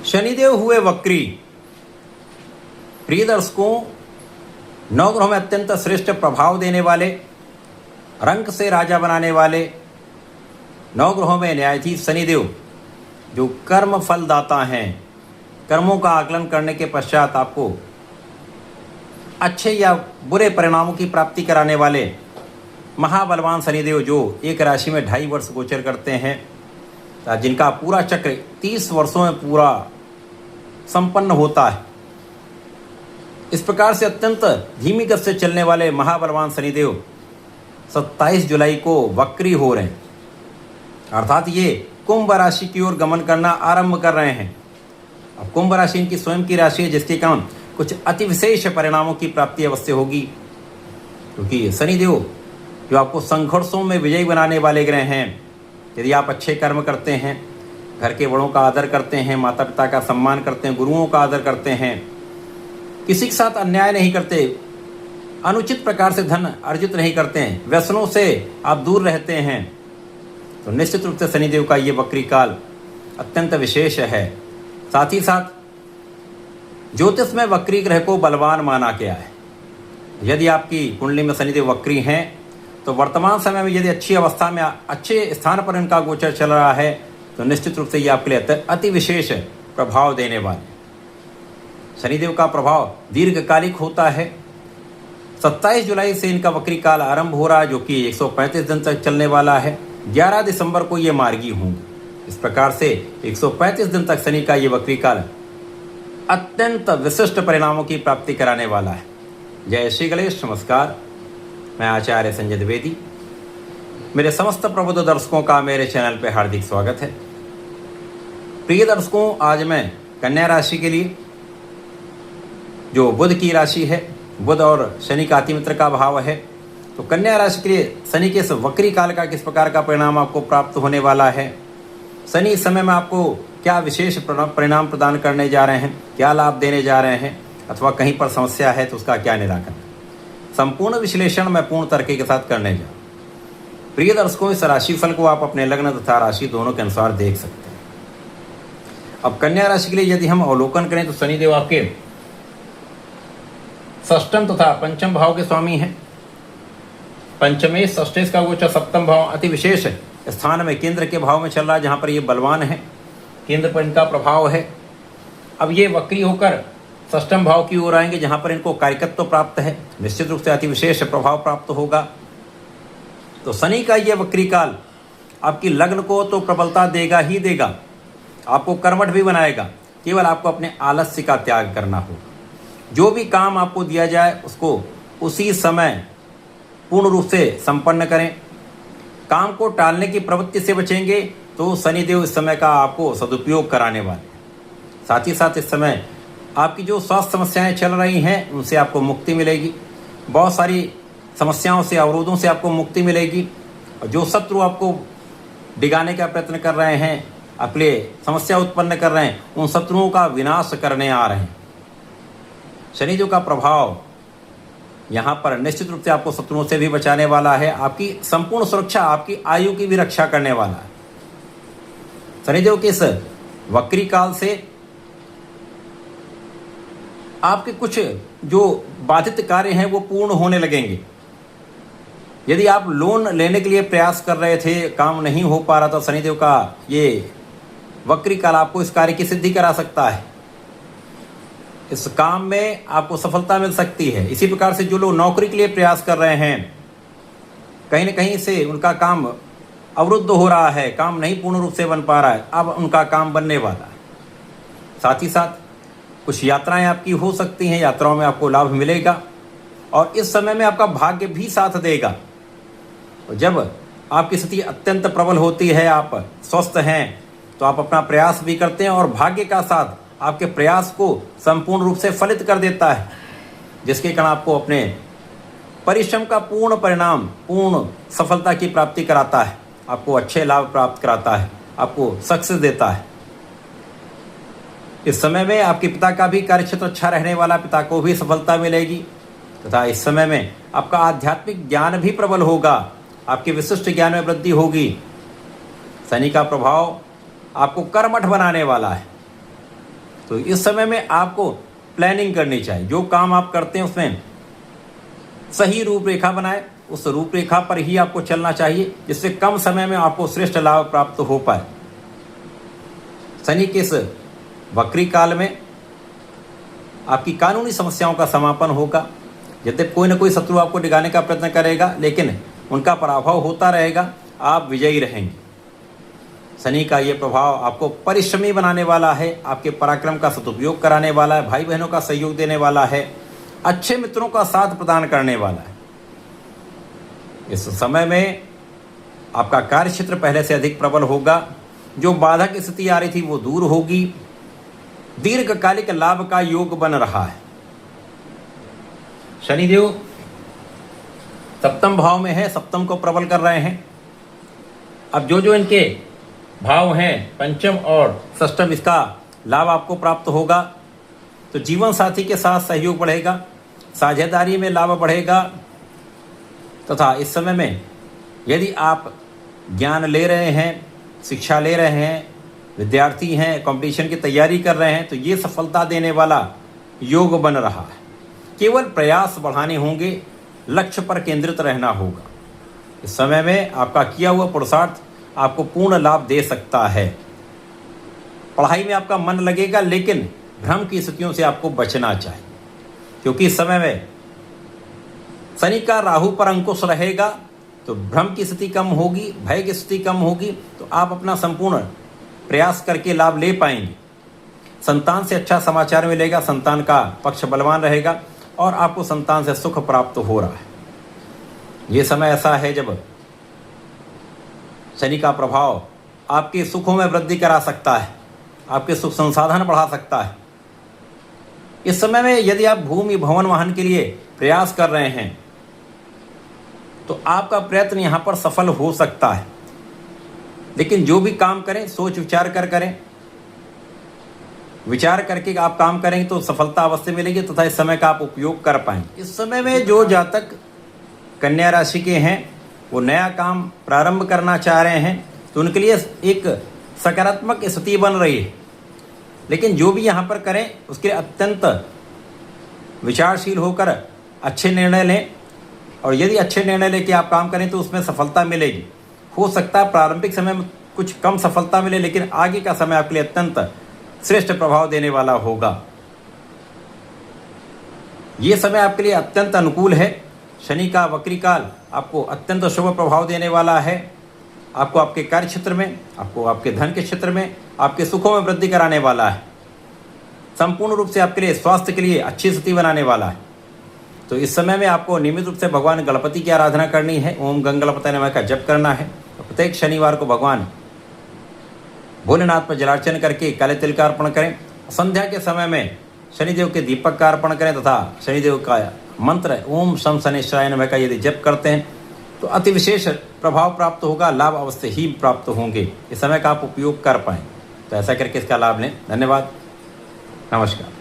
शनिदेव हुए वक्री। प्रिय दर्शकों, नवग्रहों में अत्यंत श्रेष्ठ प्रभाव देने वाले, रंक से राजा बनाने वाले नवग्रहों में न्यायाधीश शनिदेव जो कर्म फलदाता हैं, कर्मों का आकलन करने के पश्चात आपको अच्छे या बुरे परिणामों की प्राप्ति कराने वाले महाबलवान शनिदेव जो एक राशि में 2.5 वर्ष गोचर करते हैं, जिनका पूरा चक्र 30 वर्षों में पूरा संपन्न होता है। इस प्रकार से अत्यंत धीमी गति से चलने वाले महाबलवान शनिदेव 27 जुलाई को वक्री हो रहे हैं, अर्थात ये कुंभ राशि की ओर गमन करना आरंभ कर रहे हैं। अब कुंभ राशि इनकी स्वयं की राशि है, जिसके कारण कुछ अति विशेष परिणामों की प्राप्ति अवश्य होगी, क्योंकि शनिदेव जो आपको संघर्षों में विजयी बनाने वाले ग्रह हैं। यदि आप अच्छे कर्म करते हैं, घर के बड़ों का आदर करते हैं, माता पिता का सम्मान करते हैं, गुरुओं का आदर करते हैं, किसी के साथ अन्याय नहीं करते, अनुचित प्रकार से धन अर्जित नहीं करते हैं, व्यसनों से आप दूर रहते हैं, तो निश्चित रूप से शनिदेव का ये वक्री काल अत्यंत विशेष है। साथ ही साथ ज्योतिष में वक्री ग्रह को बलवान माना गया है। यदि आपकी कुंडली में शनिदेव वक्री हैं तो वर्तमान समय में यदि अच्छी अवस्था में अच्छे स्थान पर इनका गोचर चल रहा है तो निश्चित रूप से ये आपके लिए अति विशेष प्रभाव देने वाले। शनिदेव का प्रभाव दीर्घकालिक होता है। 27 जुलाई से इनका वक्री काल आरंभ हो रहा है, जो कि 135 दिन तक चलने वाला है। 11 दिसंबर को ये मार्गी होंगे। इस प्रकार से 135 दिन तक शनि का ये वक्री काल अत्यंत विशिष्ट परिणामों की प्राप्ति कराने वाला है। जय श्री गणेश। नमस्कार, मैं आचार्य संजय द्विवेदी। मेरे समस्त प्रबुद्ध दर्शकों का मेरे चैनल पर हार्दिक स्वागत है। प्रिय दर्शकों, आज मैं कन्या राशि के लिए, जो बुध की राशि है, बुध और शनि का अतिमित्र का भाव है, तो कन्या राशि के लिए शनि के इस वक्री काल का किस प्रकार का परिणाम आपको प्राप्त होने वाला है, शनि इस समय में आपको क्या विशेष परिणाम प्रदान करने जा रहे हैं, क्या लाभ देने जा रहे हैं, अथवा कहीं पर समस्या है तो उसका क्या निराकरण, संपूर्ण विश्लेषण मैं पूर्ण तर्क के साथ करने जा। प्रिय दर्शकों, इस राशिफल को आप अपने लग्न तथा राशि दोनों के अनुसार देख सकते हैं। अब कन्या राशि के लिए यदि हम अवलोकन करें तो शनिदेव आपके षष्ठम तथा पंचम भाव के स्वामी हैं। पंचमेश षष्ठेश का गोचर सप्तम भाव अति विशेष स्थान में केंद्र के भाव में चल रहा है, जहां पर ये बलवान है, केंद्र पर इनका प्रभाव है। अब ये वक्री होकर षष्ठम भाव की ओर आएंगे, जहां पर इनको कार्यकत्व प्राप्त है, निश्चित रूप से अति विशेष प्रभाव प्राप्त होगा। तो शनि का यह वक्री काल आपकी लग्न को तो प्रबलता देगा ही देगा, आपको कर्मठ भी बनाएगा। केवल आपको अपने आलस्य का त्याग करना होगा। जो भी काम आपको दिया जाए उसको उसी समय पूर्ण रूप से संपन्न करें। काम को टालने की प्रवृत्ति से बचेंगे तो शनिदेव इस समय का आपको सदुपयोग कराने वाले। साथ ही साथ इस समय आपकी जो स्वास्थ्य समस्याएं चल रही हैं उनसे आपको मुक्ति मिलेगी। बहुत सारी समस्याओं से, अवरोधों से आपको मुक्ति मिलेगी। और जो शत्रु आपको डिगाने का प्रयत्न कर रहे हैं, अपने समस्या उत्पन्न कर रहे हैं, उन शत्रुओं का विनाश करने आ रहे हैं। शनिदेव का प्रभाव यहाँ पर निश्चित रूप से आपको शत्रुओं से भी बचाने वाला है, आपकी संपूर्ण सुरक्षा, आपकी आयु की भी रक्षा करने वाला है। शनिदेव के इस वक्री काल से आपके कुछ जो बाधित कार्य हैं वो पूर्ण होने लगेंगे। यदि आप लोन लेने के लिए प्रयास कर रहे थे, काम नहीं हो पा रहा था, शनिदेव का ये वक्री काल आपको इस कार्य की सिद्धि करा सकता है। इस काम में आपको सफलता मिल सकती है। इसी प्रकार से जो लोग नौकरी के लिए प्रयास कर रहे हैं, कहीं न कहीं से उनका काम अवरुद्ध हो रहा है, काम नहीं पूर्ण रूप से बन पा रहा है, अब उनका काम बनने वाला है। साथ ही साथ कुछ यात्राएं आपकी हो सकती हैं, यात्राओं में आपको लाभ मिलेगा और इस समय में आपका भाग्य भी साथ देगा। और जब आपकी स्थिति अत्यंत प्रबल होती है, आप स्वस्थ हैं, तो आप अपना प्रयास भी करते हैं और भाग्य का साथ आपके प्रयास को संपूर्ण रूप से फलित कर देता है, जिसके कारण आपको अपने परिश्रम का पूर्ण परिणाम, पूर्ण सफलता की प्राप्ति कराता है, आपको अच्छे लाभ प्राप्त कराता है, आपको सक्सेस देता है। इस समय में आपके पिता का भी कार्यक्षेत्र अच्छा रहने वाला, पिता को भी सफलता मिलेगी तथा इस समय में आपका आध्यात्मिक ज्ञान भी प्रबल होगा, आपके विशिष्ट ज्ञान में वृद्धि होगी। शनि का प्रभाव आपको कर्मठ बनाने वाला है। तो इस समय में आपको प्लानिंग करनी चाहिए। जो काम आप करते हैं उसमें सही रूपरेखा बनाए, उस रूपरेखा पर ही आपको चलना चाहिए, जिससे कम समय में आपको श्रेष्ठ लाभ प्राप्त हो पाए। शनि के इस वक्री काल में आपकी कानूनी समस्याओं का समापन होगा। यद्यपि कोई ना कोई शत्रु आपको डिगाने का प्रयत्न करेगा, लेकिन उनका पराभव होता रहेगा, आप विजयी रहेंगे। शनि का ये प्रभाव आपको परिश्रमी बनाने वाला है, आपके पराक्रम का सदुपयोग कराने वाला है, भाई बहनों का सहयोग देने वाला है, अच्छे मित्रों का साथ प्रदान करने वाला है। इस समय में आपका कार्य क्षेत्र पहले से अधिक प्रबल होगा। जो बाधक स्थिति आ रही थी वो दूर होगी। दीर्घकालिक लाभ का योग बन रहा है। शनिदेव सप्तम भाव में है, सप्तम को प्रबल कर रहे हैं। अब जो इनके भाव हैं पंचम और षष्ठम, इसका लाभ आपको प्राप्त होगा। तो जीवन साथी के साथ सहयोग बढ़ेगा, साझेदारी में लाभ बढ़ेगा, तथा इस समय में यदि आप ज्ञान ले रहे हैं, शिक्षा ले रहे हैं, विद्यार्थी हैं, कंपटीशन की तैयारी कर रहे हैं, तो ये सफलता देने वाला योग बन रहा है। केवल प्रयास बढ़ाने होंगे, लक्ष्य पर केंद्रित रहना होगा। इस समय में आपका किया हुआ पुरुषार्थ आपको पूर्ण लाभ दे सकता है। पढ़ाई में आपका मन लगेगा, लेकिन भ्रम की स्थितियों से आपको बचना चाहिए, क्योंकि इस समय में शनि का राहु पर अंकुश रहेगा, तो भ्रम की स्थिति कम होगी, भय की स्थिति कम होगी, तो आप अपना संपूर्ण प्रयास करके लाभ ले पाएंगे। संतान से अच्छा समाचार मिलेगा, संतान का पक्ष बलवान रहेगा और आपको संतान से सुख प्राप्त हो रहा है। ये समय ऐसा है जब शनि का प्रभाव आपके सुखों में वृद्धि करा सकता है, आपके सुख संसाधन बढ़ा सकता है। इस समय में यदि आप भूमि भवन वाहन के लिए प्रयास कर रहे हैं, तो आपका प्रयत्न यहाँ पर सफल हो सकता है। लेकिन जो भी काम करें सोच विचार कर करें। विचार करके आप काम करेंगे तो सफलता अवश्य मिलेगी, तथा इस समय का आप उपयोग कर पाएंगे। इस समय में जो जातक कन्या राशि के हैं वो नया काम प्रारंभ करना चाह रहे हैं, तो उनके लिए एक सकारात्मक स्थिति बन रही है। लेकिन जो भी यहाँ पर करें उसके लिए अत्यंत विचारशील होकर अच्छे निर्णय लें, और यदि अच्छे निर्णय लेके आप काम करें तो उसमें सफलता मिलेगी। हो सकता है प्रारंभिक समय में कुछ कम सफलता मिले, लेकिन आगे का समय आपके लिए अत्यंत श्रेष्ठ प्रभाव देने वाला होगा। ये समय आपके लिए अत्यंत अनुकूल है। शनि का वक्री काल आपको अत्यंत शुभ प्रभाव देने वाला है। आपको आपके कार्य क्षेत्र में, आपको आपके धन के क्षेत्र में, आपके सुखों में वृद्धि कराने वाला है। संपूर्ण रूप से आपके लिए स्वास्थ्य के लिए अच्छी स्थिति बनाने वाला है। तो इस समय में आपको नियमित रूप से भगवान गणपति की आराधना करनी है। ओम गंगणपतये नमः का जप करना है। तो प्रत्येक शनिवार को भगवान भोलेनाथ पर जलार्चन करके काले तिल का अर्पण करें। संध्या के समय में शनिदेव के दीपक का अर्पण करें, तथा शनिदेव का मंत्र ओम शम शनिश्चराय नमः का यदि जप करते हैं तो अति विशेष प्रभाव प्राप्त होगा, लाभ अवश्य ही प्राप्त होंगे। इस समय का आप उपयोग कर पाएँ, तो ऐसा करके इसका लाभ लें। धन्यवाद, नमस्कार।